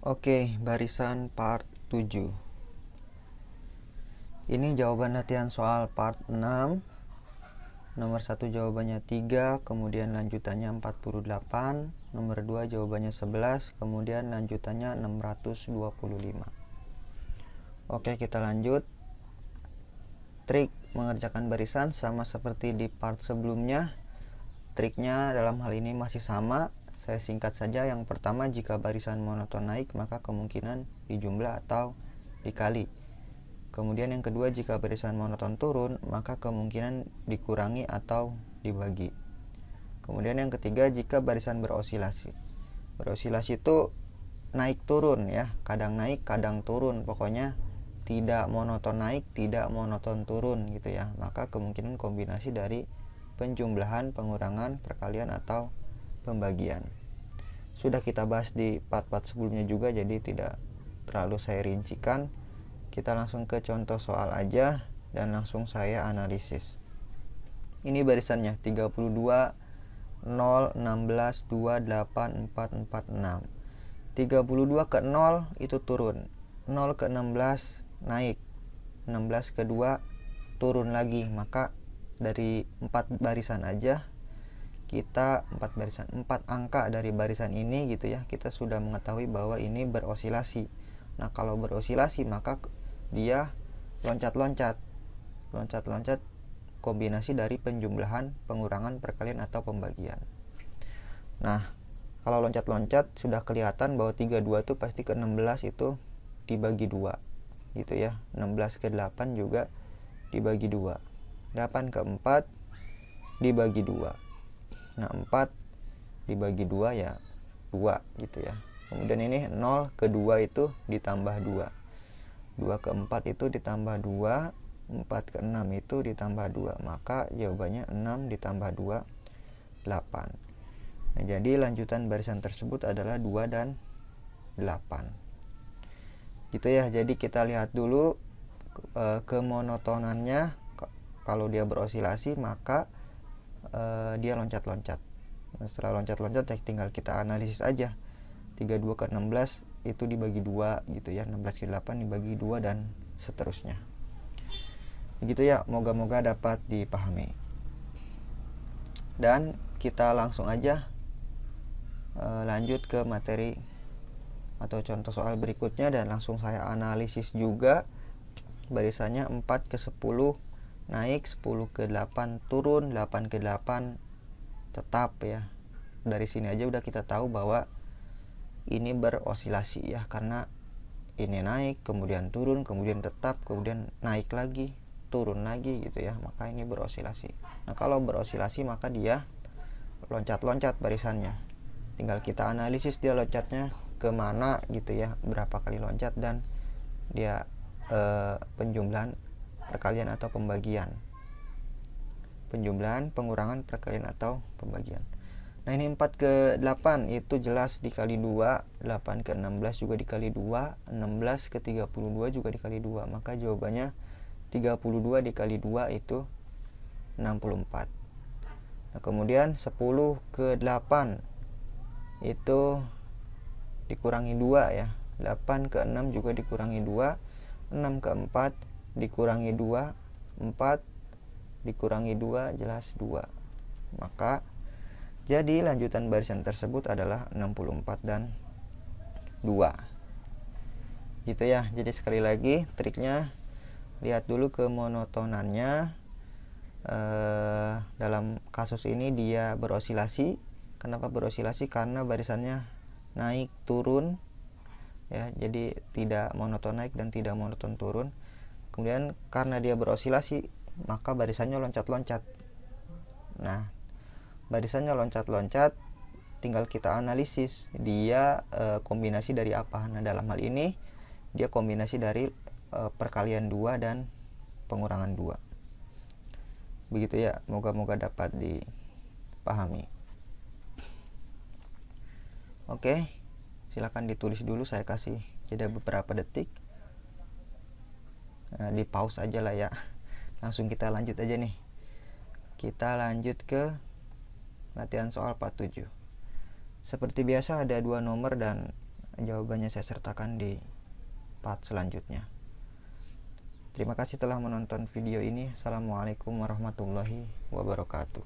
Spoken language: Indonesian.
Oke, barisan part 7. Ini jawaban latihan soal part 6. Nomor 1 jawabannya 3, kemudian lanjutannya 48. Nomor 2 jawabannya 11, kemudian lanjutannya 625. Oke, kita lanjut. Trik mengerjakan barisan sama seperti di part sebelumnya. Triknya dalam hal ini masih sama. Saya singkat saja. Yang pertama, jika barisan monoton naik, maka kemungkinan dijumlah atau dikali. Kemudian yang kedua, jika barisan monoton turun, maka kemungkinan dikurangi atau dibagi. Kemudian yang ketiga, jika barisan berosilasi. Berosilasi itu naik turun ya, kadang naik, kadang turun. Pokoknya tidak monoton naik, tidak monoton turun gitu ya. Maka kemungkinan kombinasi dari penjumlahan, pengurangan, perkalian atau pembagian. Sudah kita bahas di part-part sebelumnya juga, jadi tidak terlalu saya rincikan. Kita langsung ke contoh soal aja dan langsung saya analisis. Ini barisannya 32 0 16 2 8 4 4 6. 32 ke 0 itu turun, 0 ke 16 naik, 16 ke 2 turun lagi. Maka dari 4 barisan aja kita 4 angka dari barisan ini gitu ya, kita sudah mengetahui bahwa ini berosilasi. Nah, kalau berosilasi maka dia loncat-loncat kombinasi dari penjumlahan, pengurangan, perkalian atau pembagian. Nah, kalau loncat-loncat sudah kelihatan bahwa 32 itu pasti ke 16 itu dibagi 2 gitu ya. 16 ke 8 juga dibagi 2. 8 ke 4 dibagi 2. Nah, 4 dibagi 2 ya 2 gitu ya. Kemudian ini 0 ke 2 itu ditambah 2. 2 ke 4 itu ditambah 2. 4 ke 6 itu ditambah 2. Maka jawabannya 6 ditambah 2, 8. Nah, jadi lanjutan barisan tersebut adalah 2 dan 8. Gitu ya. Jadi kita lihat dulu kemonotonannya. Kalau dia berosilasi maka dia loncat-loncat. Nah, setelah loncat-loncat tinggal kita analisis aja. 32 ke 16 itu dibagi 2 gitu ya. 16 ke 8 dibagi 2 dan seterusnya. Begitu ya, moga-moga dapat dipahami. Dan kita langsung aja lanjut ke materi atau contoh soal berikutnya dan langsung saya analisis juga. Barisannya 4 ke 10 naik, 10 ke 8 turun, 8 ke 8 tetap ya. Dari sini aja udah kita tahu bahwa ini berosilasi ya, karena ini naik, kemudian turun, kemudian tetap, kemudian naik lagi, turun lagi gitu ya. Maka ini berosilasi. Nah, kalau berosilasi maka dia loncat-loncat barisannya. Tinggal kita analisis dia loncatnya kemana gitu ya, berapa kali loncat dan dia penjumlahan, perkalian atau pembagian. Penjumlahan, pengurangan, perkalian atau pembagian. Nah, ini 4 ke 8 itu jelas dikali 2, 8 ke 16 juga dikali 2, 16 ke 32 juga dikali 2. Maka jawabannya 32 dikali 2 itu 64. Nah, kemudian 10 ke 8 itu dikurangi 2 ya. 8 ke 6 juga dikurangi 2, 6 ke 4 dikurangi 2, 4 dikurangi 2 jelas 2. Maka jadi lanjutan barisan tersebut adalah 64 dan 2. Gitu ya. Jadi sekali lagi triknya, lihat dulu kemonotonannya. Dalam kasus ini dia berosilasi. Kenapa berosilasi? Karena barisannya naik turun ya. Jadi tidak monoton naik dan tidak monoton turun. Kemudian karena dia berosilasi maka barisannya loncat-loncat. Nah, barisannya loncat-loncat, tinggal kita analisis dia kombinasi dari apa. Nah, dalam hal ini dia kombinasi dari perkalian 2 dan pengurangan 2. Begitu ya, moga-moga dapat dipahami. Oke, silakan ditulis dulu, saya kasih jeda beberapa detik. Di pause aja lah ya. Langsung kita lanjut aja nih. Kita lanjut ke latihan soal 47. Seperti biasa ada 2 nomor dan jawabannya saya sertakan di part selanjutnya. Terima kasih telah menonton video ini. Assalamualaikum warahmatullahi wabarakatuh.